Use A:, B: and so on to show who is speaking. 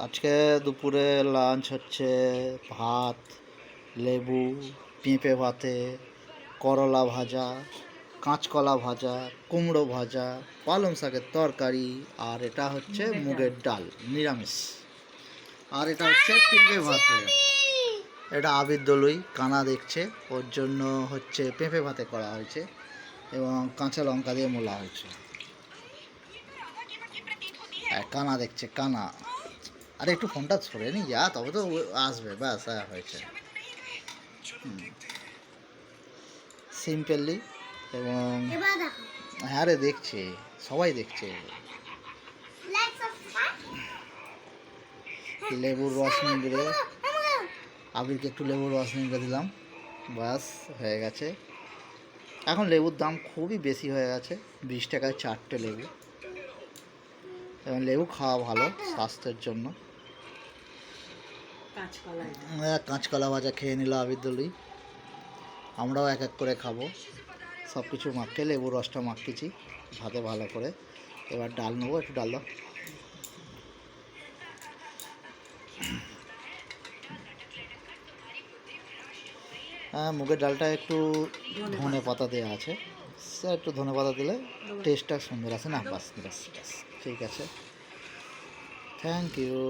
A: আজকে দুপুরে লাঞ্চ হচ্ছে ভাত, লেবু, পেঁপে ভাতে, করলা ভাজা, কাঁচকলা ভাজা, কুমড়ো ভাজা, পালং শাকের তরকারি, আর এটা হচ্ছে মুগের ডাল নিরামিষ, আর এটা হচ্ছে পেঁপে ভাতে। এটা আবির দলুই কানা দেখছে, ওর জন্য হচ্ছে পেঁপে ভাতে করা হয়েছে এবং কাঁচা লঙ্কা দিয়ে মোলা হয়েছে। কানা দেখছে, কানা। আরে একটু ফোনটা সরে নি যা, তবে তো আসবে, ব্যাস হয়েছে। সিম্পলি এবং হ্যাঁ রে, দেখছে, সবাই দেখছে। লেবুর রস নিংড়ে, আবিরকে একটু লেবুর রস নিংড়ে দিলাম, ব্যাস হয়ে গেছে। এখন লেবুর দাম খুবই বেশি হয়ে গেছে, 20 টাকায় 4টে লেবু। এবং লেবু খাওয়া ভালো স্বাস্থ্যের জন্য। কাঁচকলা ভাজা খেয়ে নিল আবির দলুই, আমরাও এক এক করে খাবো। সব কিছু মাখিয়ে লেবুর রসটা মাখিয়েছি ভাতে ভালো করে। এবার ডাল নেবো, একটু ডাল দাও। হ্যাঁ, মুগের ডালটা একটু ধনে পাতা দেওয়া আছে, সে একটু ধনে পাতা দিলে টেস্টটা সুন্দর আছে না। বাস বাস বাস, ঠিক আছে, থ্যাংক ইউ।